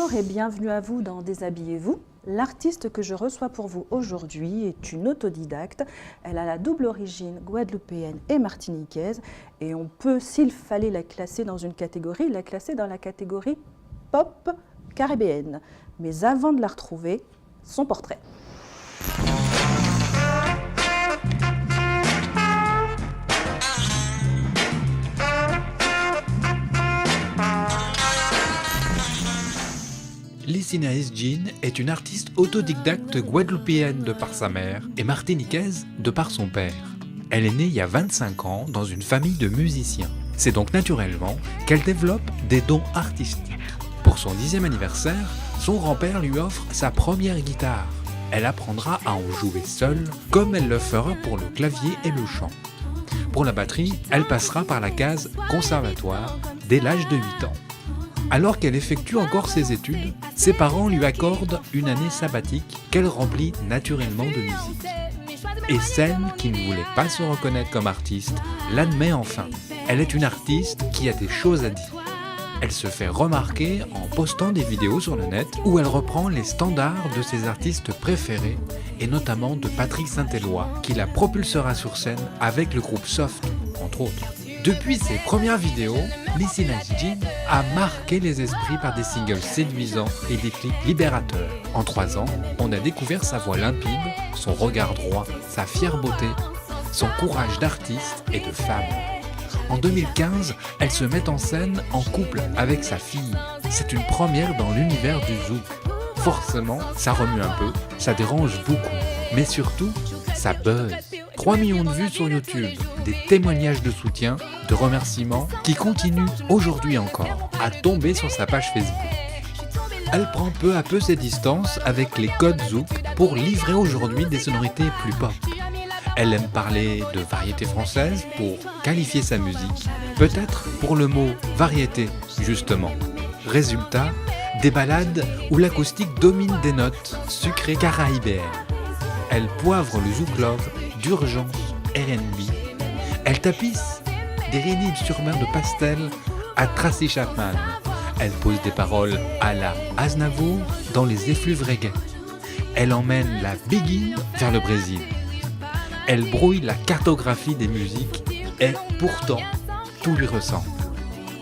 Bonjour et bienvenue à vous dans Déshabillez-vous. L'artiste que je reçois pour vous aujourd'hui est une autodidacte. Elle a la double origine guadeloupéenne et martiniquaise et on peut, s'il fallait la classer dans une catégorie, la classer dans la catégorie pop caribéenne. Mais avant de la retrouver, son portrait. Licinaïs Jean est une artiste autodidacte guadeloupéenne de par sa mère et martiniquaise de par son père. Elle est née il y a 25 ans dans une famille de musiciens. C'est donc naturellement qu'elle développe des dons artistiques. Pour son 10e anniversaire, son grand-père lui offre sa première guitare. Elle apprendra à en jouer seule, comme elle le fera pour le clavier et le chant. Pour la batterie, elle passera par la case conservatoire dès l'âge de 8 ans. Alors qu'elle effectue encore ses études, ses parents lui accordent une année sabbatique qu'elle remplit naturellement de musique. Et celle qui ne voulait pas se reconnaître comme artiste l'admet enfin. Elle est une artiste qui a des choses à dire. Elle se fait remarquer en postant des vidéos sur le net où elle reprend les standards de ses artistes préférés et notamment de Patrick Saint-Éloi qui la propulsera sur scène avec le groupe Soft, entre autres. Depuis ses premières vidéos, Licinaïs Jean a marqué les esprits par des singles séduisants et des clips libérateurs. En 3 ans, on a découvert sa voix limpide, son regard droit, sa fière beauté, son courage d'artiste et de femme. En 2015, elle se met en scène en couple avec sa fille. C'est une première dans l'univers du zouk. Forcément, ça remue un peu, ça dérange beaucoup, mais surtout, ça buzz. 3 millions de vues sur YouTube, des témoignages de soutien, de remerciements qui continuent aujourd'hui encore à tomber sur sa page Facebook. Elle prend peu à peu ses distances avec les codes zouk pour livrer aujourd'hui des sonorités plus pop. Elle aime parler de variété française pour qualifier sa musique, peut-être pour le mot variété justement. Résultat, des ballades où l'acoustique domine des notes sucrées caraïbéennes. Elle poivre le zouk love d'urgence R&B. Elle tapisse des Rhénide-sur-Mer de pastel à Tracy Chapman. Elle pose des paroles à la Aznavour dans les effluves reggae. Elle emmène la Biguine vers le Brésil. Elle brouille la cartographie des musiques et pourtant tout lui ressemble.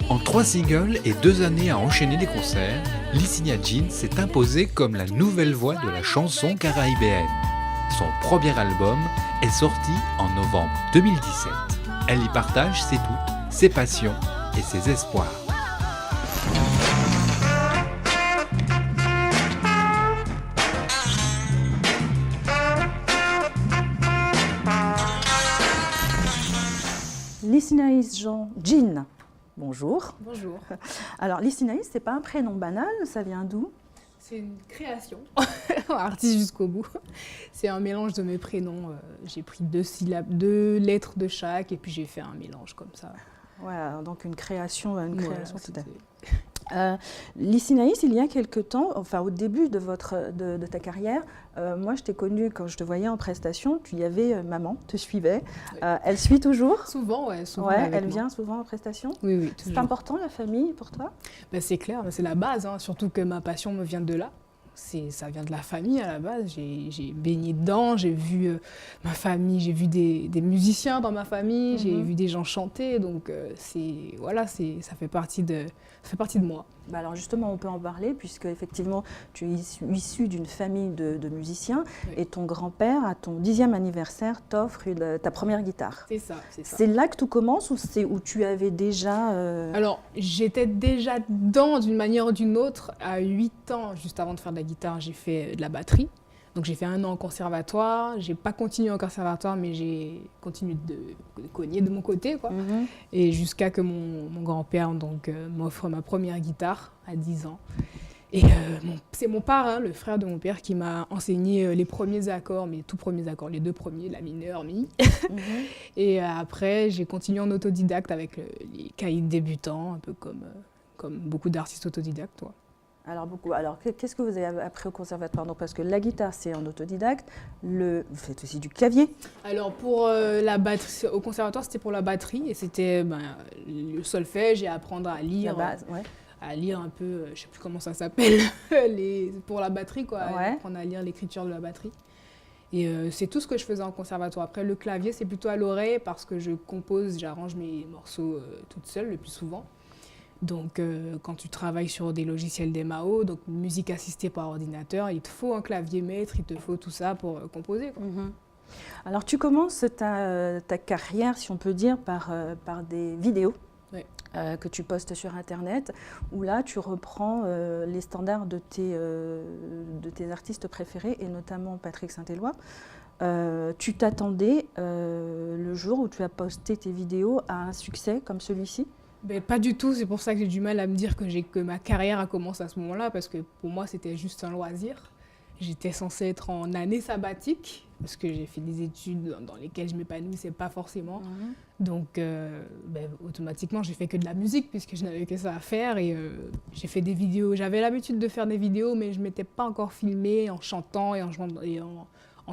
En 3 singles et 2 années à enchaîner des concerts, Licinaïs Jean s'est imposée comme la nouvelle voix de la chanson caraïbéenne. Son premier album est sorti en novembre 2017. Elle y partage ses doutes, ses passions et ses espoirs. Licinaïs Jean, bonjour. Bonjour. Alors Licinaïs, c'est pas un prénom banal, ça vient d'où? C'est une création, artiste jusqu'au bout. C'est un mélange de mes prénoms. J'ai pris 2 syllabes, 2 lettres de chaque, et puis j'ai fait un mélange comme ça. Voilà, donc une création Voilà, tout à fait. Licinaïs, il y a quelque temps, enfin au début de ta carrière, moi je t'ai connue quand je te voyais en prestation, tu y avais maman, te suivait. Oui. Elle suit toujours? Souvent, ouais. Souvent Ouais, avec elle moi. vient souvent en prestation? Oui, oui, C'est toujours. important la famille pour toi? Ben, c'est clair, c'est la base, hein, surtout que ma passion me vient de là. Ça vient de la famille à la base. J'ai baigné dedans, j'ai vu ma famille, j'ai vu des musiciens dans ma famille, j'ai vu des gens chanter, donc ça fait partie de moi. Bah alors justement, on peut en parler puisque effectivement, tu es issu d'une famille de musiciens, Oui. et ton grand-père, à ton 10e anniversaire, t'offre ta première guitare. C'est ça, c'est ça. C'est là que tout commence ou c'est où tu avais déjà... Alors, j'étais déjà dedans d'une manière ou d'une autre. À 8 ans, juste avant de faire de la guitare, j'ai fait de la batterie. Donc j'ai fait 1 an en conservatoire. J'ai pas continué en conservatoire, mais j'ai continué de cogner de mon côté, quoi. Et jusqu'à que mon grand-père m'offre ma première guitare à 10 ans. Et c'est mon parrain, le frère de mon père, qui m'a enseigné les premiers accords, mes tout premiers accords, les 2 premiers, la mineur, mi. Et après, j'ai continué en autodidacte avec les cahiers de débutants, un peu comme beaucoup d'artistes autodidactes. Ouais. Alors, qu'est-ce que vous avez appris au conservatoire? Donc, parce que la guitare, c'est en autodidacte. Vous faites aussi du clavier. Alors, pour la batterie, au conservatoire, c'était pour la batterie. Et c'était le solfège et apprendre à lire. La base, ouais. à lire un peu, je sais plus comment ça s'appelle, pour la batterie, quoi, Ouais. apprendre à lire l'écriture de la batterie. Et c'est tout ce que je faisais en conservatoire. Après, le clavier, c'est plutôt à l'oreille parce que je compose, j'arrange mes morceaux toute seule le plus souvent. Donc, quand tu travailles sur des logiciels DMAO, donc musique assistée par ordinateur, il te faut un clavier maître, il te faut tout ça pour composer, quoi. Alors, tu commences ta carrière, si on peut dire, par des vidéos Ouais. que tu postes sur Internet, où là, tu reprends les standards de tes artistes préférés, et notamment Patrick Saint-Éloi. Tu t'attendais, le jour où tu as posté tes vidéos, à un succès comme celui-ci? Ben, pas du tout, c'est pour ça que j'ai du mal à me dire que ma carrière a commencé à ce moment-là, parce que pour moi, c'était juste un loisir. J'étais censée être en année sabbatique, parce que j'ai fait des études dans lesquelles je m'épanouissais pas forcément. Donc, ben, automatiquement, j'ai fait que de la musique, puisque je n'avais que ça à faire. Et j'ai fait des vidéos. J'avais l'habitude de faire des vidéos, mais je ne m'étais pas encore filmée en chantant et en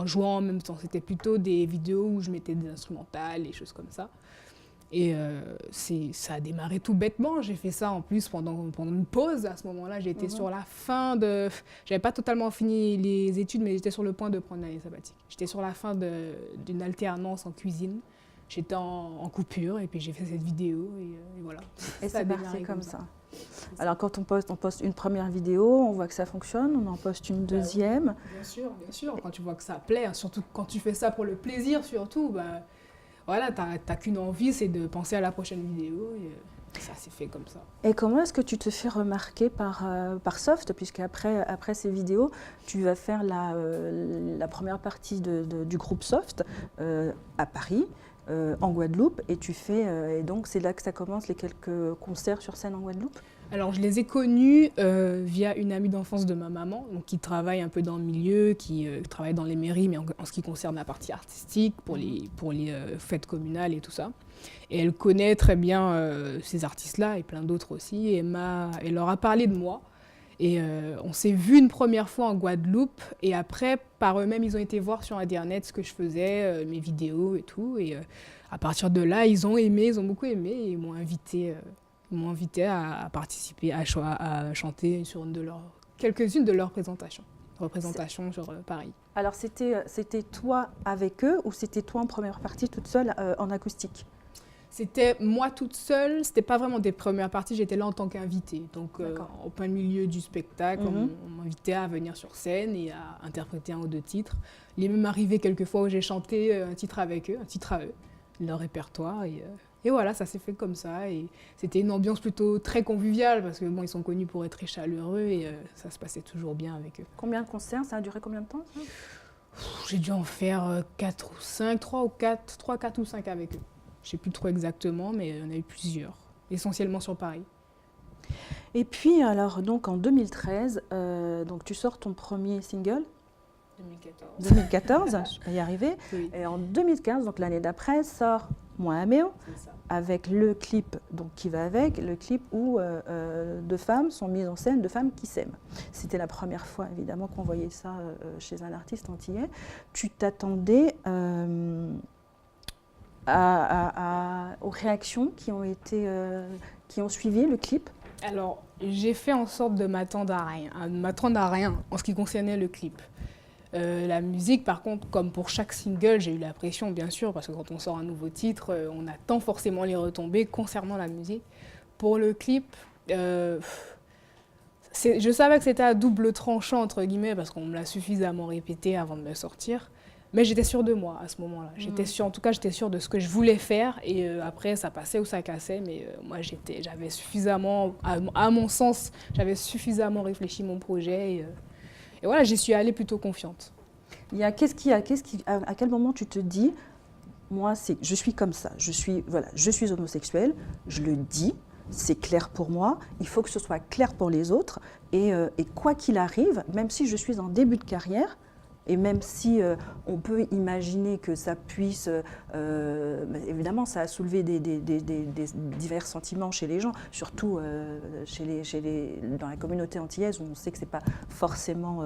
jouant en même temps. C'était plutôt des vidéos où je mettais des instrumentales, des choses comme ça. Et ça a démarré tout bêtement. J'ai fait ça en plus pendant une pause. À ce moment-là, j'étais sur la fin de... J'avais pas totalement fini les études, mais j'étais sur le point de prendre l'année sabbatique. J'étais sur la fin d'une alternance en cuisine. J'étais en coupure et puis j'ai fait cette vidéo et voilà. Et Ça a c'est démarré parti comme comme ça. Alors, quand on poste une première vidéo, on voit que ça fonctionne, on en poste une deuxième. Bien sûr. Quand tu vois que ça plaît, hein, surtout quand tu fais ça pour le plaisir, surtout, bah, voilà, t'as qu'une envie, c'est de penser à la prochaine vidéo. Et ça s'est fait comme ça. Et comment est-ce que tu te fais remarquer par Soft, puisque après ces vidéos, tu vas faire la première partie du groupe Soft à Paris, en Guadeloupe, et donc c'est là que ça commence, les quelques concerts sur scène en Guadeloupe? Alors, je les ai connus via une amie d'enfance de ma maman, donc, qui travaille un peu dans le milieu, qui travaille dans les mairies, mais en ce qui concerne la partie artistique, pour les fêtes communales et tout ça. Et elle connaît très bien ces artistes-là et plein d'autres aussi, et elle leur a parlé de moi. Et on s'est vu une première fois en Guadeloupe, et après, par eux-mêmes, ils ont été voir sur Internet ce que je faisais, mes vidéos et tout. Et à partir de là, ils ont beaucoup aimé, et ils m'ont invité à participer, à chanter sur quelques-unes de leurs représentations sur Paris. Alors, c'était toi avec eux, ou c'était toi en première partie toute seule en acoustique? C'était moi toute seule, c'était pas vraiment des premières parties, j'étais là en tant qu'invitée. Donc, en plein milieu du spectacle, on m'invitait à venir sur scène et à interpréter un ou deux titres. Il est même arrivé quelques fois où j'ai chanté un titre avec eux, un titre à eux, leur répertoire. Et voilà, ça s'est fait comme ça. Et c'était une ambiance plutôt très conviviale, parce que bon, ils sont connus pour être très chaleureux et ça se passait toujours bien avec eux. Combien de concerts? Ça a duré combien de temps, ça? J'ai dû en faire 4 ou 5, 3, 4 ou 5 avec eux. Je ne sais plus trop exactement, mais il y en a eu plusieurs, essentiellement sur Paris. Et puis, alors, donc en 2013, donc, tu sors ton premier single. 2014, je vais y arriver. Oui. Et en 2015, donc l'année d'après, sort Moi Améo, avec le clip donc, qui va avec, le clip où deux femmes sont mises en scène, deux femmes qui s'aiment. C'était la première fois, évidemment, qu'on voyait ça chez un artiste antillais. Tu t'attendais aux réactions qui ont suivi le clip? Alors, j'ai fait en sorte de m'attendre à rien en ce qui concernait le clip. La musique, par contre, comme pour chaque single, j'ai eu la pression, bien sûr, parce que quand on sort un nouveau titre, on attend forcément les retombées concernant la musique. Pour le clip, je savais que c'était à double tranchant, entre guillemets, parce qu'on me l'a suffisamment répété avant de me sortir. Mais j'étais sûre de moi à ce moment-là. En tout cas, j'étais sûre de ce que je voulais faire. Et après, ça passait ou ça cassait. Mais moi, j'avais suffisamment, à mon sens, j'avais suffisamment réfléchi mon projet. Et voilà, j'y suis allée plutôt confiante. À quel moment tu te dis, moi, je suis comme ça, je suis homosexuelle, je le dis, c'est clair pour moi, il faut que ce soit clair pour les autres. Et quoi qu'il arrive, même si je suis en début de carrière, et même si on peut imaginer que ça puisse, évidemment, ça a soulevé des divers sentiments chez les gens, surtout dans la communauté antillaise où on sait que ce n'est pas forcément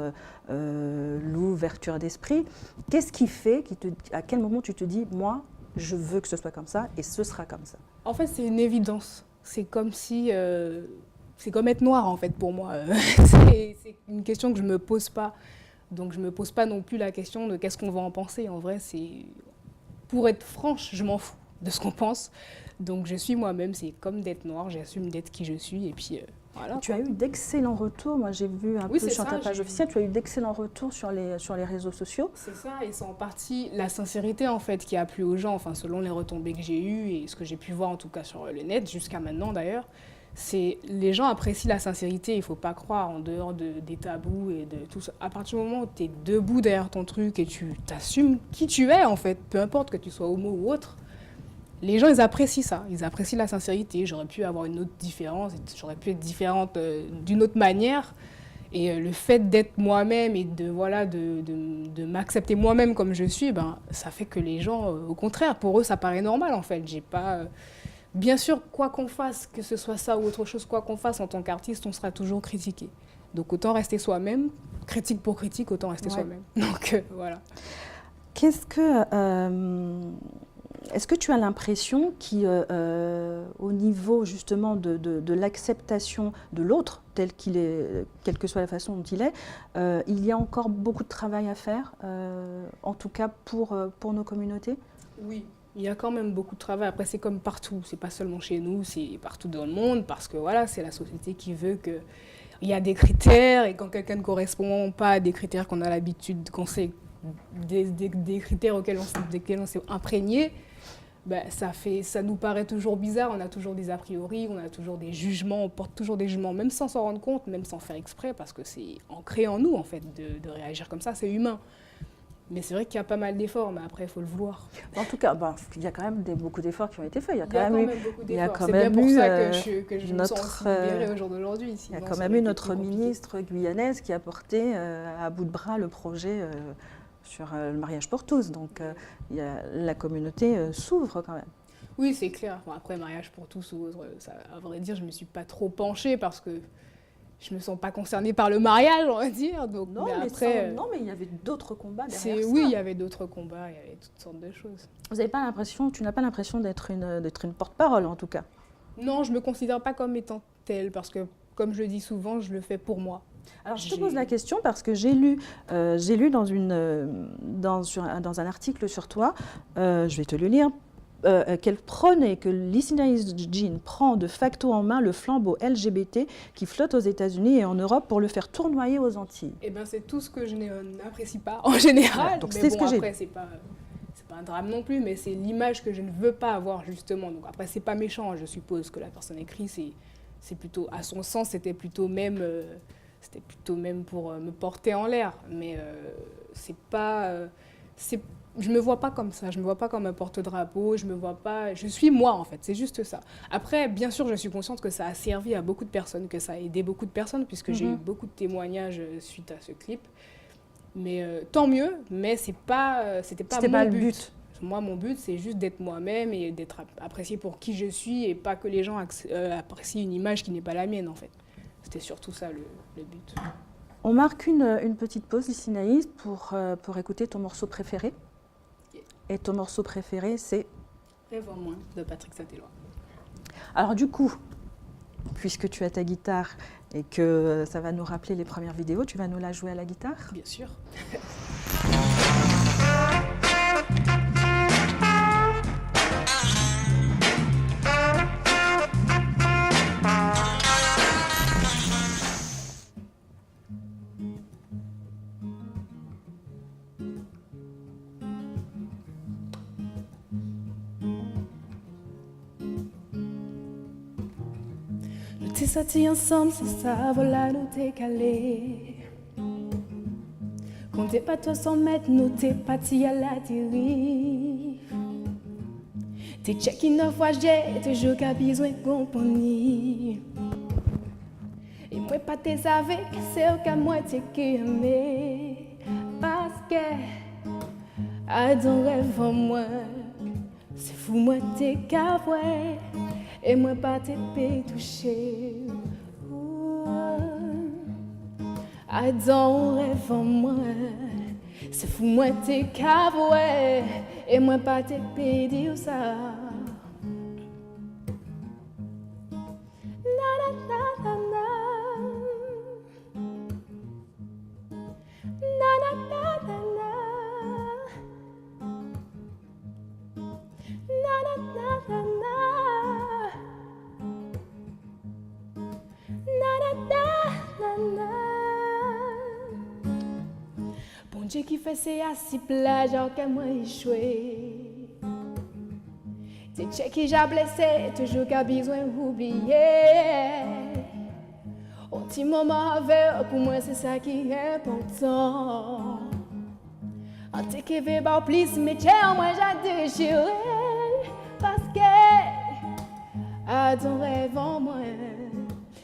l'ouverture d'esprit. Qu'est-ce qui fait, à quel moment tu te dis, moi, je veux que ce soit comme ça et ce sera comme ça? En fait, c'est une évidence. C'est comme si... c'est comme être noir en fait pour moi. C'est une question que je me pose pas. Donc je me pose pas non plus la question de qu'est-ce qu'on va en penser. En vrai, pour être franche, je m'en fous de ce qu'on pense. Donc je suis moi-même, c'est comme d'être noire, j'assume d'être qui je suis et puis voilà. Tu as eu d'excellents retours, moi j'ai vu un peu sur ta page officielle, tu as eu d'excellents retours sur les réseaux sociaux. C'est ça, et c'est en partie la sincérité en fait qui a plu aux gens, enfin selon les retombées que j'ai eues et ce que j'ai pu voir en tout cas sur le net, jusqu'à maintenant d'ailleurs. Les gens apprécient la sincérité, il ne faut pas croire en dehors des tabous et de tout ça. À partir du moment où tu es debout derrière ton truc et tu t'assumes qui tu es en fait, peu importe que tu sois homo ou autre, les gens ils apprécient ça, ils apprécient la sincérité. J'aurais pu avoir une autre différence, j'aurais pu être différente d'une autre manière. Et le fait d'être moi-même et de m'accepter moi-même comme je suis, ben, ça fait que les gens, au contraire, pour eux ça paraît normal en fait. J'ai pas... Bien sûr, quoi qu'on fasse, que ce soit ça ou autre chose, quoi qu'on fasse en tant qu'artiste, on sera toujours critiqué. Donc autant rester soi-même, critique pour critique, autant rester soi-même. Donc voilà. Est-ce que tu as l'impression qu'au niveau justement de l'acceptation de l'autre, tel qu'il est, quelle que soit la façon dont il est, il y a encore beaucoup de travail à faire, en tout cas pour nos communautés ? Oui. Il y a quand même beaucoup de travail. Après, c'est comme partout. C'est pas seulement chez nous, c'est partout dans le monde. Parce que voilà, c'est la société qui veut qu'il y a des critères. Et quand quelqu'un ne correspond pas à des critères qu'on a l'habitude, qu'on sait, des critères desquels on s'est imprégné, ben, ça nous paraît toujours bizarre. On a toujours des a priori, on a toujours des jugements, on porte toujours des jugements, même sans s'en rendre compte, même sans faire exprès, parce que c'est ancré en nous, en fait, de réagir comme ça. C'est humain. Mais c'est vrai qu'il y a pas mal d'efforts, mais après, il faut le vouloir. En tout cas, il y a quand même beaucoup d'efforts qui ont été faits. Il y a quand même beaucoup d'efforts. C'est bien pour ça que je me sens aussi libérée au jour d'aujourd'hui. Il y a quand même eu notre ministre guyanaise qui a porté à bout de bras le projet sur le mariage pour tous. Donc, la communauté s'ouvre quand même. Oui, c'est clair. Bon, après, mariage pour tous ou autre, ça, à vrai dire, je ne me suis pas trop penchée parce que je ne me sens pas concernée par le mariage, on va dire. Donc, non, mais il y avait d'autres combats derrière ça. Oui, il y avait d'autres combats, il y avait toutes sortes de choses. Tu n'as pas l'impression d'être une porte-parole, en tout cas? Non, je ne me considère pas comme étant telle, parce que, comme je le dis souvent, je le fais pour moi. Alors, je te pose la question parce que j'ai lu dans un article sur toi, je vais te le lire, qu'elle prônait que Licinaïs Jean prend de facto en main le flambeau LGBT qui flotte aux États-Unis et en Europe pour le faire tournoyer aux Antilles. Eh bien, c'est tout ce que je n'apprécie pas en général. Donc, mais bon, après, c'est pas un drame non plus, mais c'est l'image que je ne veux pas avoir, justement. Donc après, c'est pas méchant, je suppose que la personne écrit, c'est plutôt, à son sens, c'était plutôt même pour me porter en l'air. Mais c'est pas... je me vois pas comme ça, je me vois pas comme un porte-drapeau, je suis moi en fait, c'est juste ça. Après, bien sûr, je suis consciente que ça a servi à beaucoup de personnes, que ça a aidé beaucoup de personnes, puisque j'ai eu beaucoup de témoignages suite à ce clip. Mais tant mieux, mais c'était pas le but. Moi, mon but, c'est juste d'être moi-même et d'être appréciée pour qui je suis et pas que les gens apprécient une image qui n'est pas la mienne en fait. C'était surtout ça le but. On marque une petite pause, Licinaïs, pour écouter ton morceau préféré. Et ton morceau préféré, c'est Rêve en moins de Patrick Saint-Éloi. Alors du coup, puisque tu as ta guitare et que ça va nous rappeler les premières vidéos, tu vas nous la jouer à la guitare ? Bien sûr. T'es sortis ensemble sans savoir nous t'es calé. Quand t'es pas toi sans mettre, nous t'es parti à la dérive. T'es checké 9 fois, j'ai toujours qu'à besoin de compagnie. Et moi pas t'es avec, c'est qu'à moi t'es aimé. Parce que, à ton rêve en moi, c'est fou moi t'es cavoué. Et moi pas t'es touché. I don't rêve en moi. C'est fou moi t'es cavoué. Et moi pas t'es dire ça. Na na na na na. Dieu qui fait ses assis plage, alors qu'à moi échoué. C'est Dieu qui j'ai blessé, toujours qu'à besoin d'oublier. Un petit moment avec, pour moi c'est ça qui est important. En te qui veut pas plus, mais tiens, moi j'ai déchiré. Parce que, à ton rêve en moi,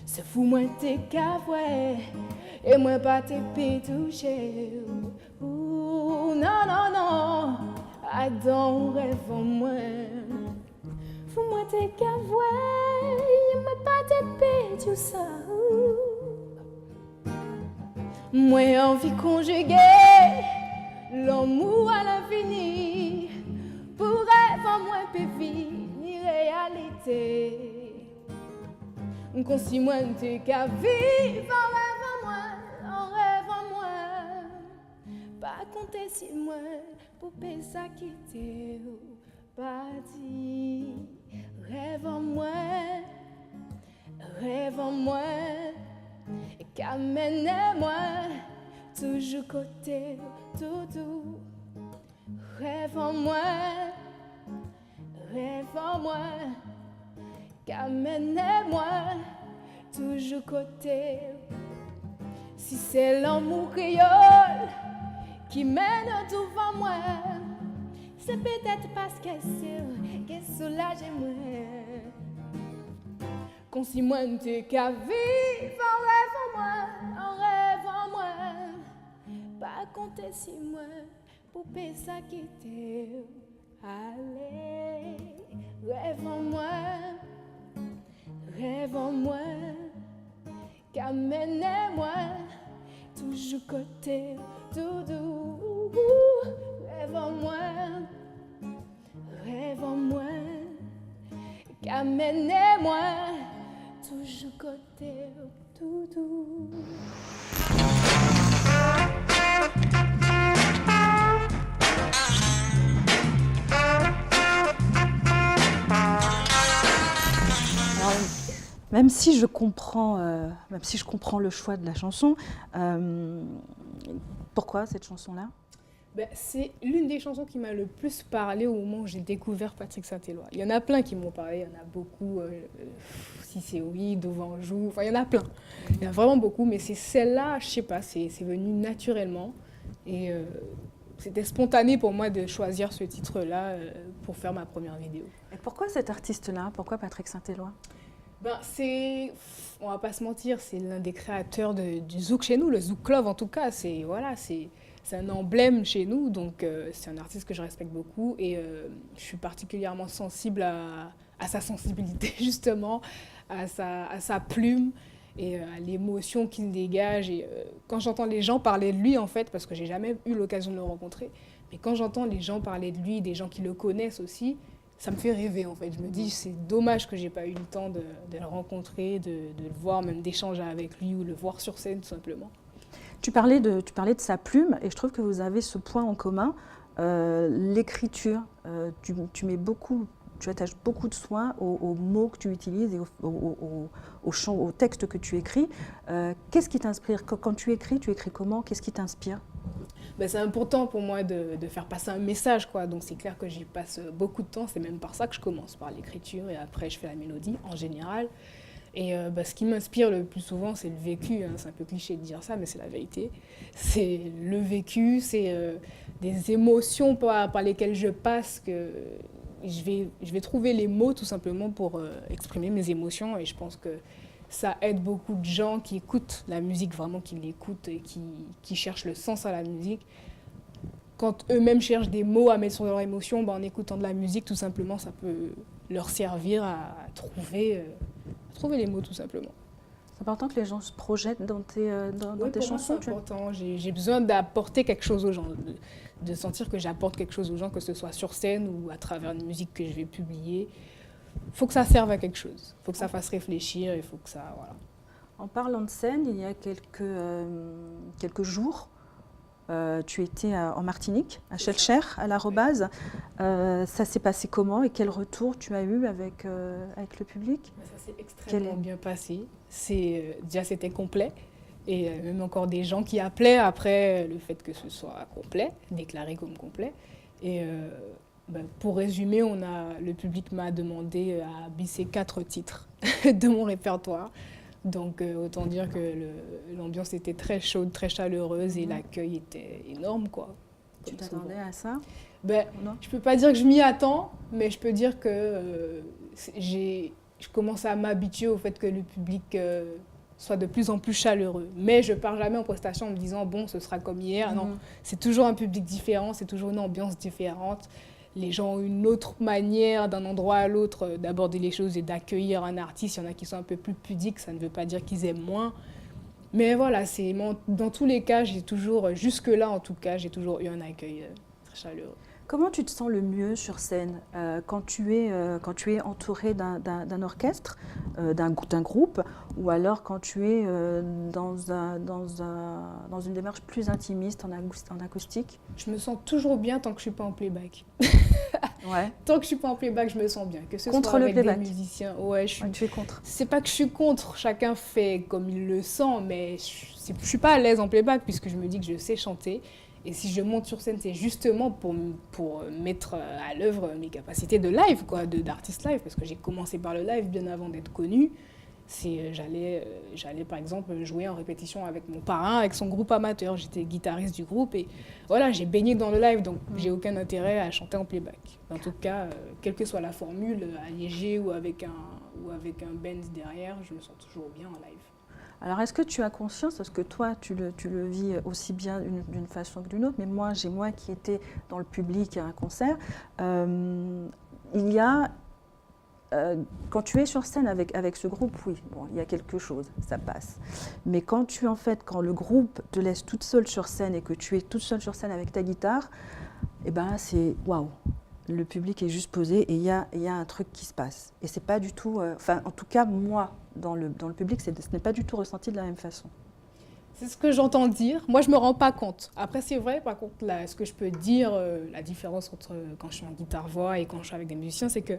c'est fou, moi t'es cavoué. Et moi pas te pi toucher. Non, non, non, à ton rêve en moi. Fou, moi t'es cavoué. Et moi pas te pi tout ça. Moi envie conjuguer l'amour à l'infini. Pour rêve en moi peut vivre réalité. Comme si moi n'étais qu'à vivre en rêve en moi. Pas compter si moi pour payer ça quitter ou pas dire. Rêve en moi, et qu'amène-moi toujours côté tout. Rêve en moi, qu'amène-moi toujours côté. Si c'est l'amour créole qui mène devant moi, c'est peut-être parce que c'est soulage moi. Comme si moi n'étais qu'à vivre en rêve en moi. Pas compter si moi pour payer ça quitter. Allez, rêve en moi, qu'amène-moi toujours côté doudou. Rêve en moi, qu'amène-moi toujours côté doudou. Même si je comprends le choix de la chanson, pourquoi cette chanson-là ? C'est l'une des chansons qui m'a le plus parlé au moment où j'ai découvert Patrick Saint-Éloi. Il y en a plein qui m'ont parlé, il y en a beaucoup, Si c'est oui, Dauvanjou, enfin il y en a plein. Il y en a vraiment beaucoup, mais c'est celle-là, je sais pas, c'est venu naturellement. Et c'était spontané pour moi de choisir ce titre-là pour faire ma première vidéo. Et pourquoi cet artiste-là ? Pourquoi Patrick Saint-Éloi ? On va pas se mentir, c'est l'un des créateurs du zouk chez nous, le zouk club en tout cas. C'est un emblème chez nous, donc c'est un artiste que je respecte beaucoup et je suis particulièrement sensible à sa sensibilité justement, à sa plume et à l'émotion qu'il dégage. Et quand j'entends les gens parler de lui en fait, parce que j'ai jamais eu l'occasion de le rencontrer, mais quand j'entends les gens parler de lui, des gens qui le connaissent aussi, ça me fait rêver en fait. Je me dis c'est dommage que j'ai pas eu le temps de le rencontrer, de le voir, même d'échanger avec lui ou le voir sur scène tout simplement. Tu parlais de sa plume et je trouve que vous avez ce point en commun, l'écriture. Tu attaches beaucoup de soin aux mots que tu utilises et au texte que tu écris. Qu'est-ce qui t'inspire ? Quand tu écris comment ? Qu'est-ce qui t'inspire ? C'est important pour moi de faire passer un message, quoi. Donc c'est clair que j'y passe beaucoup de temps. C'est même par ça que je commence, par l'écriture, et après je fais la mélodie en général. Et ce qui m'inspire le plus souvent, c'est le vécu. Hein. C'est un peu cliché de dire ça, mais c'est la vérité. C'est le vécu, c'est des émotions par lesquelles je passe, que je vais trouver les mots tout simplement pour exprimer mes émotions. Et je pense que ça aide beaucoup de gens qui écoutent la musique, vraiment qui l'écoutent et qui cherchent le sens à la musique. Quand eux-mêmes cherchent des mots à mettre sur leurs émotions, en écoutant de la musique, tout simplement, ça peut leur servir à trouver les mots, tout simplement. C'est important que les gens se projettent dans tes chansons. C'est important. J'ai besoin d'apporter quelque chose aux gens, de sentir que j'apporte quelque chose aux gens, que ce soit sur scène ou à travers une musique que je vais publier. Il faut que ça serve à quelque chose, il faut que ça fasse réfléchir, il faut que ça... Voilà. En parlant de scène, il y a quelques jours, tu étais en Martinique, à Chelcher, à l'Arobase. Ça s'est passé comment et quel retour tu as eu avec le public ? Ça s'est extrêmement bien passé. Déjà, c'était complet. Et même encore des gens qui appelaient après le fait que ce soit complet, déclaré comme complet. Et pour résumer, le public m'a demandé à bisser 4 titres de mon répertoire. Donc autant dire que l'ambiance était très chaude, très chaleureuse et l'accueil était énorme, quoi. Tu t'attendais à ça? Non. Je peux pas dire que je m'y attends, mais je peux dire que je commence à m'habituer au fait que le public soit de plus en plus chaleureux. Mais je pars jamais en prestation en me disant bon, ce sera comme hier. Non, c'est toujours un public différent, c'est toujours une ambiance différente. Les gens ont une autre manière d'un endroit à l'autre d'aborder les choses et d'accueillir un artiste. Il y en a qui sont un peu plus pudiques, ça ne veut pas dire qu'ils aiment moins. Mais voilà, dans tous les cas, jusque-là en tout cas, j'ai toujours eu un accueil très chaleureux. Comment tu te sens le mieux sur scène quand tu es entouré d'un orchestre, d'un groupe, ou alors quand tu es dans une démarche plus intimiste, en acoustique? Je me sens toujours bien tant que je ne suis pas en playback. Ouais. Tant que je ne suis pas en playback, je me sens bien. Que ce contre soit le avec playback. Des musiciens. Ouais, Tu es contre. C'est pas que je suis contre, chacun fait comme il le sent, mais je ne suis pas à l'aise en playback puisque je me dis que je sais chanter. Et si je monte sur scène, c'est justement pour mettre à l'œuvre mes capacités de live, quoi, d'artiste live, parce que j'ai commencé par le live bien avant d'être connue. J'allais par exemple jouer en répétition avec mon parrain, avec son groupe amateur. J'étais guitariste du groupe et voilà, j'ai baigné dans le live, donc j'ai aucun intérêt à chanter en playback. En tout cas, quelle que soit la formule, allégée ou avec un band derrière, je me sens toujours bien en live. Alors, est-ce que tu as conscience, parce que toi, tu le vis aussi bien d'une façon que d'une autre, mais moi qui étais dans le public à un concert, il y a, quand tu es sur scène avec ce groupe, oui, bon, il y a quelque chose, ça passe. Mais quand le groupe te laisse toute seule sur scène et que tu es toute seule sur scène avec ta guitare, eh ben, c'est waouh! Le public est juste posé et il y a un truc qui se passe. Et c'est pas du tout, en tout cas, moi, dans le public, ce n'est pas du tout ressenti de la même façon. C'est ce que j'entends dire. Moi, je me rends pas compte. Après, c'est vrai, par contre, ce que je peux dire, la différence entre quand je suis en guitare-voix et quand je suis avec des musiciens, c'est que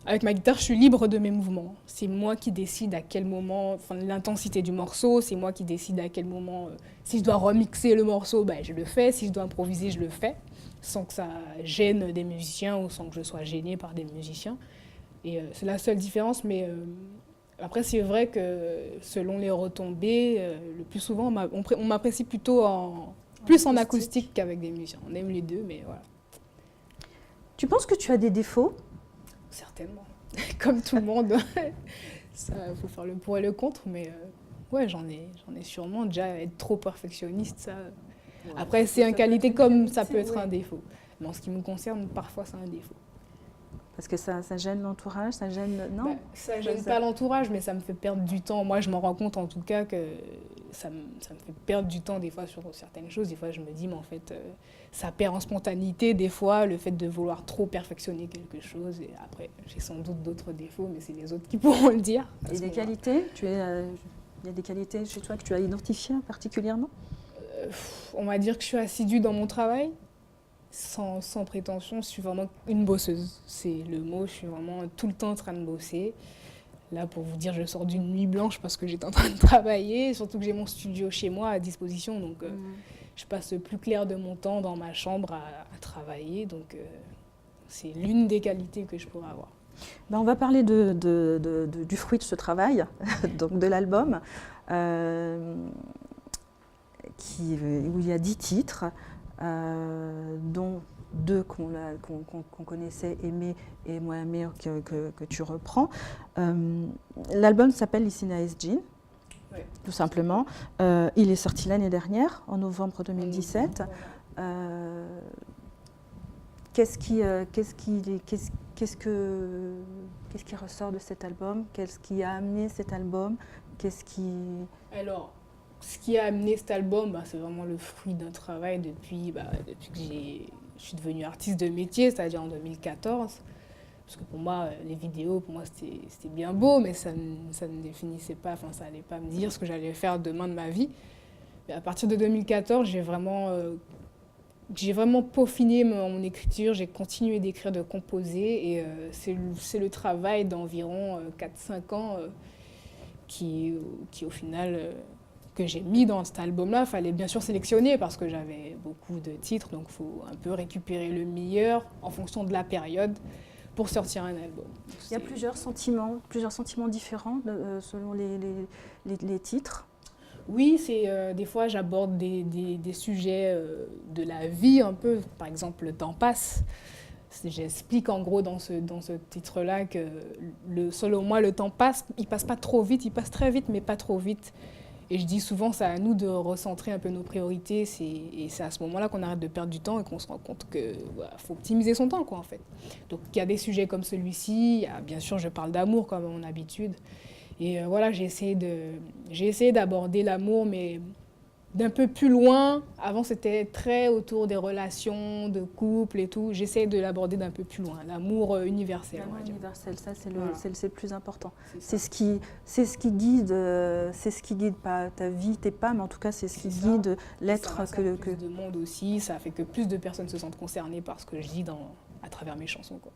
avec ma guitare, je suis libre de mes mouvements. C'est moi qui décide à quel moment, l'intensité du morceau, c'est moi qui décide à quel moment, si je dois remixer le morceau, je le fais. Si je dois improviser, je le fais, sans que ça gêne des musiciens ou sans que je sois gênée par des musiciens. Et c'est la seule différence, mais après, c'est vrai que selon les retombées, le plus souvent, on m'apprécie plutôt plus en acoustique qu'avec des musiciens. On aime les deux, mais voilà. Tu penses que tu as des défauts ? Certainement. Comme tout le monde. Il faut faire le pour et le contre, mais ouais, j'en ai sûrement. Déjà, être trop perfectionniste, ça... Ouais, après, c'est une qualité comme ça peut être un défaut. Mais en ce qui me concerne, parfois, c'est un défaut. Parce que ça gêne l'entourage, ça gêne... Non, ça gêne pas l'entourage, mais ça me fait perdre du temps. Moi, je m'en rends compte en tout cas que ça me fait perdre du temps des fois sur certaines choses. Des fois, je me dis, mais en fait, ça perd en spontanéité. Des fois, le fait de vouloir trop perfectionner quelque chose. Et après, j'ai sans doute d'autres défauts, mais c'est les autres qui pourront le dire. Et des qualités ? Il y a des qualités chez toi que tu as identifiées particulièrement ? On va dire que je suis assidue dans mon travail. Sans prétention, je suis vraiment une bosseuse. C'est le mot, je suis vraiment tout le temps en train de bosser. Là, pour vous dire, je sors d'une nuit blanche parce que j'étais en train de travailler, surtout que j'ai mon studio chez moi à disposition. Donc, je passe le plus clair de mon temps dans ma chambre à travailler. Donc, c'est l'une des qualités que je pourrais avoir. On va parler du fruit de ce travail, donc de l'album, où il y a 10 titres. Dont 2 qu'on connaissait, Aimé et Moi Aimé, que tu reprends. L'album s'appelle Listen Nice Jean, tout simplement. Il est sorti l'année dernière, en novembre 2017. Qu'est-ce qui ressort de cet album ? Qu'est-ce qui a amené cet album ? Alors, ce qui a amené cet album, c'est vraiment le fruit d'un travail depuis que je suis devenue artiste de métier, c'est-à-dire en 2014. Parce que pour moi, les vidéos, pour moi, c'était bien beau, mais ça ne définissait pas, ça n'allait pas me dire ce que j'allais faire demain de ma vie. Et à partir de 2014, j'ai vraiment peaufiné mon écriture, j'ai continué d'écrire, de composer, et c'est le travail d'environ 4-5 ans qui au final... que j'ai mis dans cet album-là, il fallait bien sûr sélectionner parce que j'avais beaucoup de titres, donc il faut un peu récupérer le meilleur en fonction de la période pour sortir un album. Il y a plusieurs sentiments différents selon les titres. Oui, des fois j'aborde des sujets de la vie un peu, par exemple le temps passe. J'explique en gros dans ce titre-là que selon moi le temps passe, il passe pas trop vite, il passe très vite mais pas trop vite. Et je dis souvent, c'est à nous de recentrer un peu nos priorités. Et c'est à ce moment-là qu'on arrête de perdre du temps et qu'on se rend compte qu'il faut optimiser son temps, quoi, en fait. Donc, il y a des sujets comme celui-ci. Bien sûr, je parle d'amour, comme à mon habitude. Et voilà, j'ai essayé d'aborder l'amour, mais d'un peu plus loin. Avant, c'était très autour des relations, de couple et tout. J'essaie de l'aborder d'un peu plus loin. L'amour universel. L'amour universel, ça c'est Voilà. le plus important. C'est ce qui guide pas ta vie, tes pas, mais en tout cas c'est ce qui guide l'être que plus de monde aussi. Ça fait que plus de personnes se sentent concernées par ce que je dis à travers mes chansons, quoi.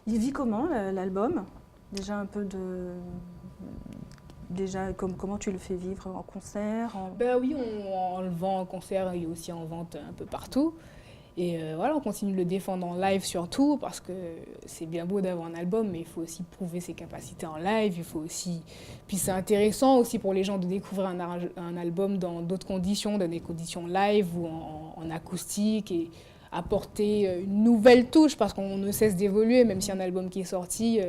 Il vit comment l'album? Déjà un peu de... Déjà, comment tu le fais vivre en concert Ben oui, on le vend en concert et aussi en vente un peu partout. Et voilà, on continue de le défendre en live surtout parce que c'est bien beau d'avoir un album, mais il faut aussi prouver ses capacités en live. Il faut aussi... Puis c'est intéressant aussi pour les gens de découvrir un album dans d'autres conditions, dans des conditions live ou en acoustique et apporter une nouvelle touche parce qu'on ne cesse d'évoluer, même si un album qui est sorti...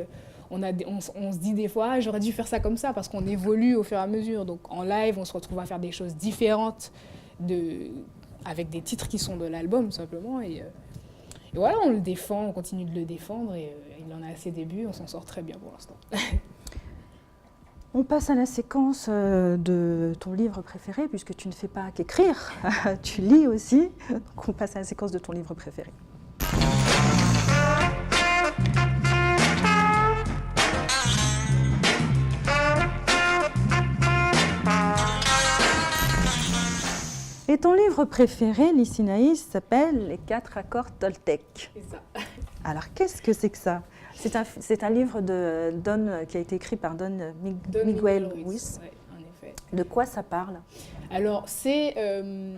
on se dit des fois, j'aurais dû faire ça comme ça, parce qu'on évolue au fur et à mesure. Donc en live, on se retrouve à faire des choses différentes avec des titres qui sont de l'album, simplement. Et voilà, on le défend, on continue de le défendre, et il en a à ses débuts, on s'en sort très bien pour l'instant. On passe à la séquence de ton livre préféré, puisque tu ne fais pas qu'écrire, tu lis aussi. Donc on passe à la séquence de ton livre préféré. Et ton livre préféré, Lysinaïs, s'appelle Les 4 accords Toltec. C'est ça. Alors, qu'est-ce que c'est que ça? C'est un livre qui a été écrit par Don Miguel Ruiz. Ouais, en effet. De quoi ça parle? Alors, je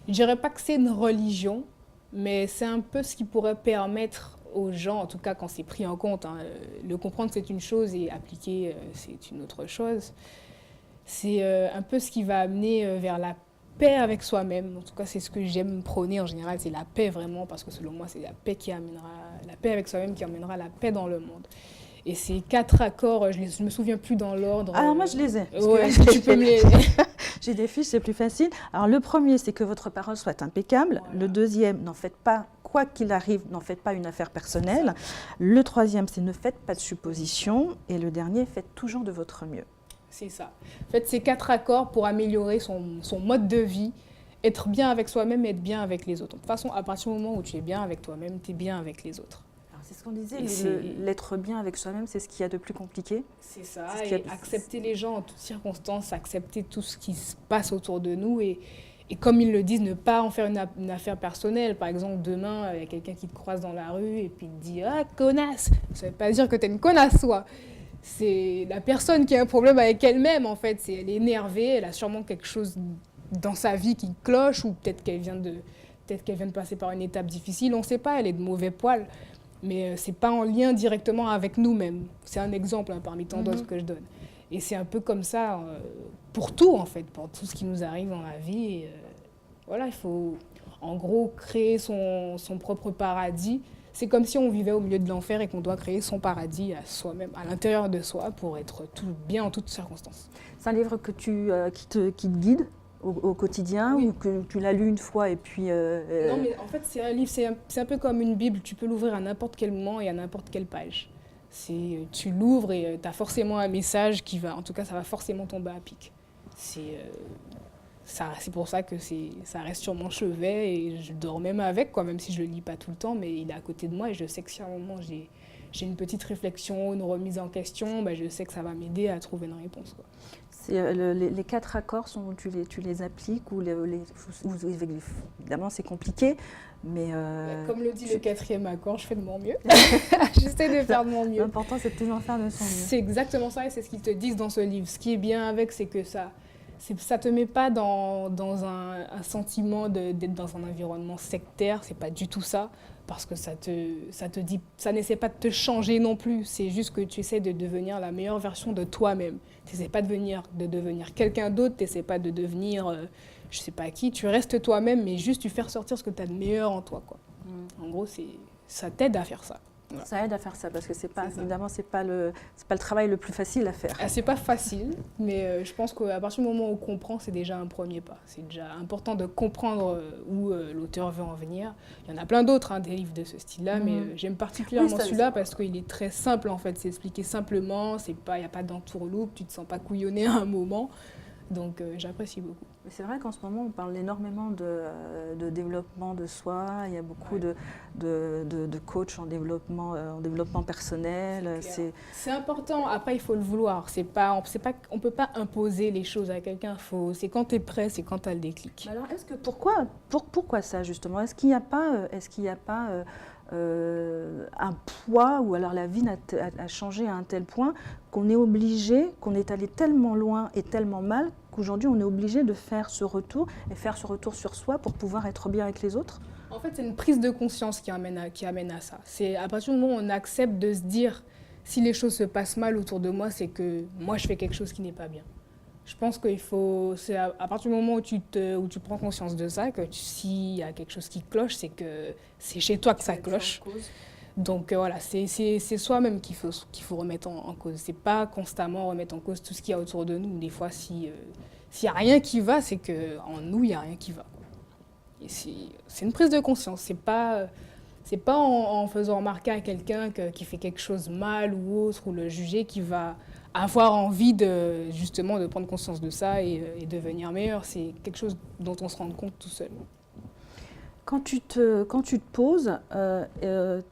dirais pas que c'est une religion, mais c'est un peu ce qui pourrait permettre aux gens, en tout cas quand c'est pris en compte, hein, le comprendre c'est une chose et appliquer c'est une autre chose. C'est un peu ce qui va amener vers la paix avec soi-même. En tout cas, c'est ce que j'aime prôner en général, c'est la paix vraiment, parce que selon moi, c'est la paix avec soi-même qui amènera la paix dans le monde. Et ces 4 accords, je me souviens plus dans l'ordre. Alors moi, je les ai. Ouais, tu peux me les... J'ai des fiches, c'est plus facile. Alors le premier, c'est que votre parole soit impeccable. Voilà. Le deuxième, n'en faites pas, quoi qu'il arrive, n'en faites pas une affaire personnelle. Le troisième, c'est ne faites pas de suppositions. Et le dernier, faites toujours de votre mieux. C'est ça. En fait, c'est 4 accords pour améliorer son mode de vie, être bien avec soi-même et être bien avec les autres. De toute façon, à partir du moment où tu es bien avec toi-même, tu es bien avec les autres. Alors, c'est ce qu'on disait, l'être bien avec soi-même, c'est ce qu'il y a de plus compliqué. C'est ça, et accepter les gens en toutes circonstances, accepter tout ce qui se passe autour de nous et comme ils le disent, ne pas en faire une affaire personnelle. Par exemple, demain, il y a quelqu'un qui te croise dans la rue et puis il te dit « Ah, connasse !» Ça ne veut pas dire que tu es une connasse, toi. C'est la personne qui a un problème avec elle-même, en fait. Elle est énervée, elle a sûrement quelque chose dans sa vie qui cloche, ou peut-être qu'elle vient de passer par une étape difficile, on ne sait pas, elle est de mauvais poil. Mais ce n'est pas en lien directement avec nous-mêmes. C'est un exemple parmi tant d'autres que je donne. Et c'est un peu comme ça pour tout, en fait, pour tout ce qui nous arrive dans la vie. Et, voilà, il faut, en gros, créer son propre paradis. C'est comme si on vivait au milieu de l'enfer et qu'on doit créer son paradis à soi-même, à l'intérieur de soi, pour être bien en toutes circonstances. C'est un livre qui te guide au quotidien, oui. Ou que tu l'as lu une fois et puis... Non, mais en fait, c'est un livre, c'est un peu comme une Bible. Tu peux l'ouvrir à n'importe quel moment et à n'importe quelle page. Tu l'ouvres et tu as forcément un message qui va... En tout cas, ça va forcément tomber à pic. C'est pour ça que ça reste sur mon chevet et je dors même avec, quoi, même si je ne le lis pas tout le temps, mais il est à côté de moi et je sais que si à un moment j'ai une petite réflexion, une remise en question, je sais que ça va m'aider à trouver une réponse, quoi. Les 4 accords, tu les appliques ou évidemment c'est compliqué, mais... Comme le dit le 4e accord, je fais de mon mieux. J'essaie de faire de mon mieux. L'important, c'est de toujours faire de son mieux. C'est exactement ça et c'est ce qu'ils te disent dans ce livre. Ce qui est bien avec, c'est que ça Ça te met pas dans un sentiment d'être dans un environnement sectaire, c'est pas du tout ça, parce que ça te dit, ça n'essaie pas de te changer non plus, c'est juste que tu essaies de devenir la meilleure version de toi-même. Tu n'essaies pas de devenir quelqu'un d'autre, tu n'essaies pas de devenir je sais pas qui, tu restes toi-même, mais juste tu fais ressortir ce que tu as de meilleur en toi, quoi. En gros, ça t'aide à faire ça. Voilà. Ça aide à faire ça parce que évidemment c'est pas le travail le plus facile à faire. C'est pas facile, mais je pense qu'à partir du moment où on comprend, c'est déjà un premier pas. C'est déjà important de comprendre où l'auteur veut en venir. Il y en a plein d'autres, hein, des livres de ce style-là, mais j'aime particulièrement celui-là parce qu'il est très simple en fait. C'est expliqué simplement, il n'y a pas d'entourloupe, tu te sens pas couillonné à un moment. Donc j'apprécie beaucoup. C'est vrai qu'en ce moment, on parle énormément de développement de soi. Il y a beaucoup de coachs en développement personnel. C'est important. Après, il faut le vouloir. On ne peut pas imposer les choses à quelqu'un. C'est quand tu es prêt, c'est quand tu as le déclic. Alors, pourquoi ça, justement? Est-ce qu'il n'y a pas un poids, ou alors la vie a changé à un tel point qu'on est obligé, qu'on est allé tellement loin et tellement mal qu'aujourd'hui on est obligé de faire ce retour sur soi pour pouvoir être bien avec les autres? En fait, c'est une prise de conscience qui amène à ça. C'est à partir du moment où on accepte de se dire si les choses se passent mal autour de moi, c'est que moi je fais quelque chose qui n'est pas bien. Je pense c'est à partir du moment où tu prends conscience de ça, que s'il y a quelque chose qui cloche, c'est que c'est chez toi que ça cloche. Donc voilà, c'est soi-même qu'il faut remettre en cause. C'est pas constamment remettre en cause tout ce qu'il y a autour de nous. Des fois, s'il n'y a rien qui va, c'est qu'en nous, il n'y a rien qui va. Et c'est une prise de conscience. C'est pas en faisant remarquer à quelqu'un qui fait quelque chose mal ou autre, ou le juger, qui va avoir envie justement de prendre conscience de ça et devenir meilleur. C'est quelque chose dont on se rend compte tout seul. Quand tu te poses,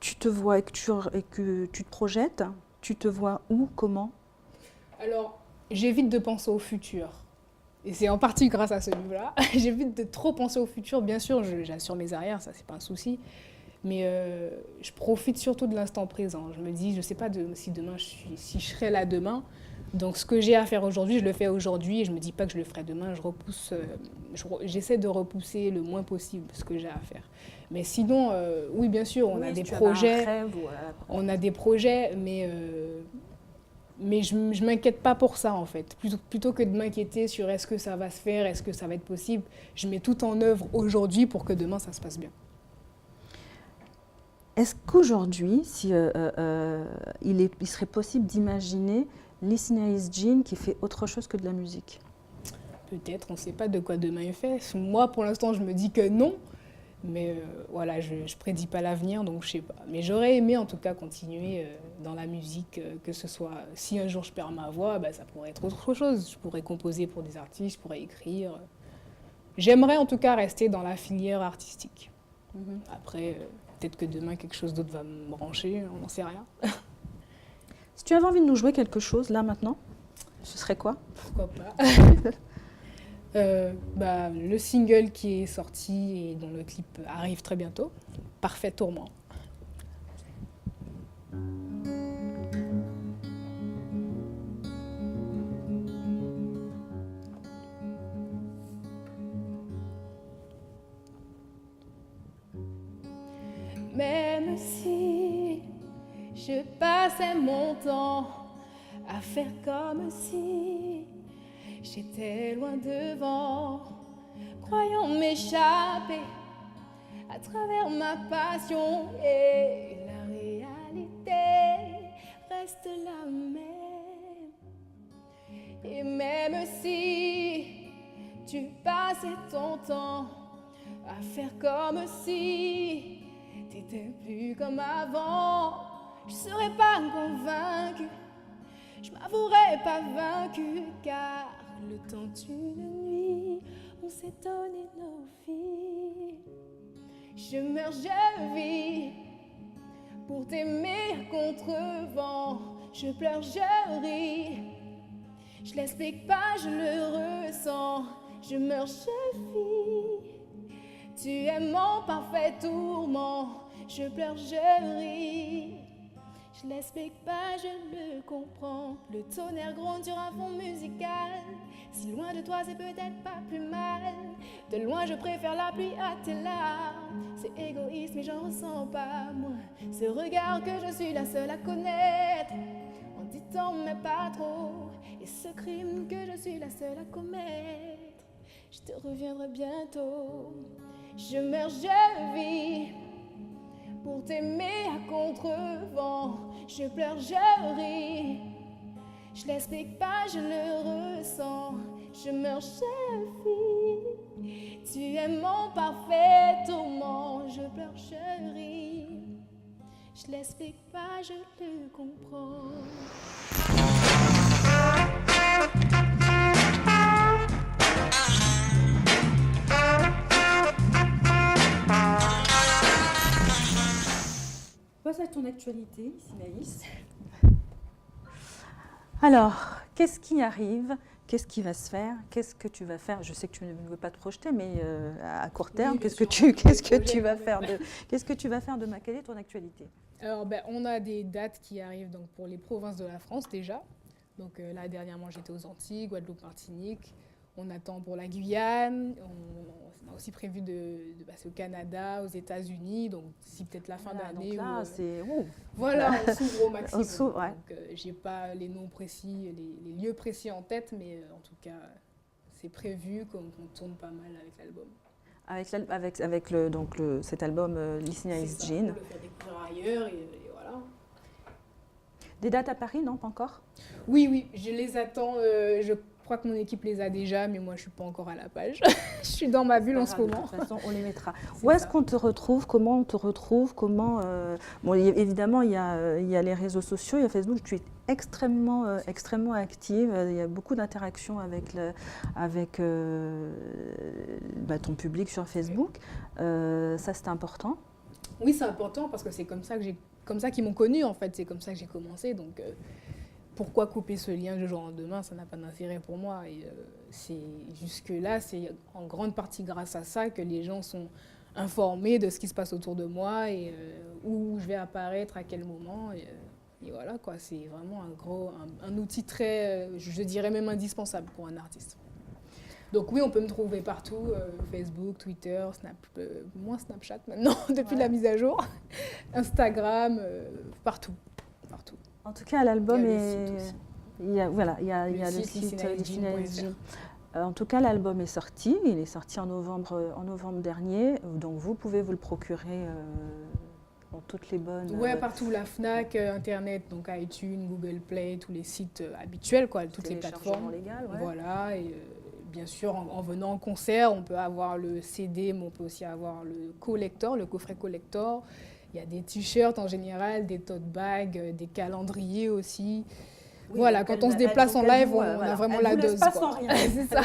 tu te vois et que tu te projettes, tu te vois où, comment? Alors, j'évite de penser au futur. Et c'est en partie grâce à ce livre-là. J'évite de trop penser au futur. Bien sûr, j'assure mes arrières, ça, c'est pas un souci. Mais je profite surtout de l'instant présent. Je me dis, je ne sais pas si je serai là demain. Donc ce que j'ai à faire aujourd'hui, je le fais aujourd'hui. Et je ne me dis pas que je le ferai demain. J'essaie de repousser le moins possible ce que j'ai à faire. Mais sinon, oui, bien sûr, on a des projets. On a des projets, mais je ne m'inquiète pas pour ça, en fait. Plutôt que de m'inquiéter sur est-ce que ça va se faire, est-ce que ça va être possible, je mets tout en œuvre aujourd'hui pour que demain, ça se passe bien. Est-ce qu'aujourd'hui, il serait possible d'imaginer Listener Jean qui fait autre chose que de la musique? Peut-être, on ne sait pas de quoi demain est fait. Moi, pour l'instant, je me dis que non. Mais voilà, je ne prédis pas l'avenir, donc je ne sais pas. Mais j'aurais aimé en tout cas continuer dans la musique, que ce soit, si un jour je perds ma voix, ça pourrait être autre chose. Je pourrais composer pour des artistes, je pourrais écrire. J'aimerais en tout cas rester dans la filière artistique. Après, peut-être que demain quelque chose d'autre va me brancher, on n'en sait rien. Si tu avais envie de nous jouer quelque chose là maintenant, ce serait quoi? Pourquoi pas. Le single qui est sorti et dont le clip arrive très bientôt, Parfait Tourment. Même si je passais mon temps à faire comme si j'étais loin devant, croyant m'échapper à travers ma passion, et la réalité reste la même. Et même si tu passais ton temps à faire comme si t'étais plus comme avant, je serais pas convaincue, je m'avouerais pas vaincue, car le temps d'une nuit, on s'est donné nos vies. Je meurs, je vis pour t'aimer contre vent. Je pleure, je ris, je l'explique pas, je le ressens. Je meurs, je vis, tu es mon parfait tourment. Je pleure, je ris, Je l'explique pas, je le comprends. Le tonnerre gronde sur un fond musical. Si loin de toi, c'est peut-être pas plus mal. De loin, je préfère la pluie à tes larmes. C'est égoïste, mais j'en ressens pas moins. Ce regard que je suis la seule à connaître. En dit tant, mais pas trop. Et ce crime que je suis la seule à commettre. Je te reviendrai bientôt. Je meurs, je vis. Pour t'aimer à contre-vent, je pleure, je ris. Je l'explique pas, je le ressens. Je meurs, je vis. Tu es mon parfait tourment. Je pleure, je ris. Je l'explique pas, je le comprends. Passe à ton actualité, Sinaïs. Alors, qu'est-ce qui arrive? Qu'est-ce qui va se faire? Qu'est-ce que tu vas faire? Je sais que tu ne veux pas te projeter, mais à court terme, Oui, qu'est-ce bien que sûr, tu vas faire de quelle est ton actualité? Alors, on a des dates qui arrivent donc, pour les provinces de la France déjà. Donc là, dernièrement, j'étais aux Antilles, Guadeloupe, Martinique. On attend pour la Guyane. On a aussi prévu de passer au Canada, aux États-Unis. Donc, d'ici peut-être la fin d'année. Donc là, c'est... Voilà, on s'ouvre au maximum. On s'ouvre, ouais. Donc, j'ai pas les noms précis, les lieux précis en tête, mais en tout cas, c'est prévu qu'on tourne pas mal avec l'album. Avec cet album Listening C'est ça, Jean. pour le faire découvrir ailleurs et voilà. Des dates à Paris, non? Pas encore? Oui, je les attends. Je crois que mon équipe les a déjà, mais moi, je suis pas encore à la page. Je suis dans ma bulle en ce moment. De toute façon, on les mettra. C'est Où est-ce ça. qu'on te retrouve? Comment on te retrouve? Bon, évidemment, il y a les réseaux sociaux, il y a Facebook. Tu es extrêmement active. Il y a beaucoup d'interactions avec ton public sur Facebook. Ça, c'est important. Oui, c'est important parce que c'est comme ça qu'ils m'ont connue en fait. C'est comme ça que j'ai commencé. Donc, pourquoi couper ce lien du jour au lendemain? Ça n'a pas d'intérêt pour moi. Et jusque-là, c'est en grande partie grâce à ça que les gens sont informés de ce qui se passe autour de moi et où je vais apparaître, à quel moment. Et voilà, quoi. C'est vraiment un outil très, je dirais même indispensable pour un artiste. Donc oui, on peut me trouver partout, Facebook, Twitter, moins Snapchat maintenant, depuis la mise à jour, Instagram, partout. En tout cas, l'album Il y a est... les sites aussi. Il y a le site listeningisjean.fr. En tout cas, l'album est sorti. Il est sorti en novembre dernier. Donc, vous pouvez vous le procurer dans toutes les bonnes... Ouais, partout, la Fnac, Internet, donc iTunes, Google Play, tous les sites habituels, quoi, toutes les plateformes. Légal, ouais. Voilà, et bien sûr, en venant en concert, on peut avoir le CD, mais on peut aussi avoir le collector, le coffret collector. Il y a des t-shirts en général, des tote bags, des calendriers aussi. Oui, voilà, quand on se déplace en live, on a vraiment la dose. Pas sans rien. C'est ça.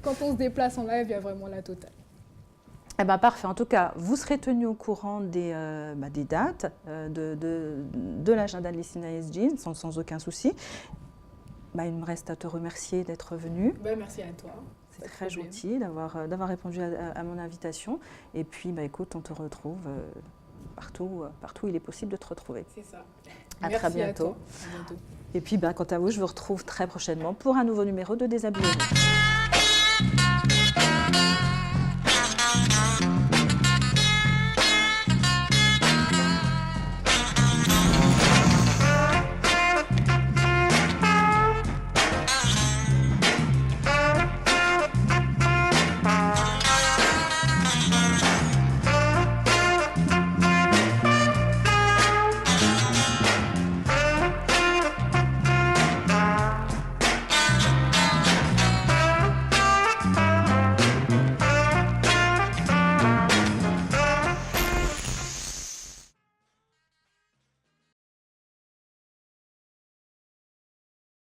Quand on se déplace en live, il y a vraiment la totale. Eh ben, parfait. En tout cas, vous serez tenu au courant des dates de l'agenda de Listening Jean, sans aucun souci. Il me reste à te remercier d'être venu. Merci à toi. C'est très gentil d'avoir répondu à mon invitation. Et puis, écoute, on te retrouve partout où il est possible de te retrouver. C'est ça. À très bientôt. À bientôt. Et puis, quant à vous, je vous retrouve très prochainement pour un nouveau numéro de Déshabillez-vous.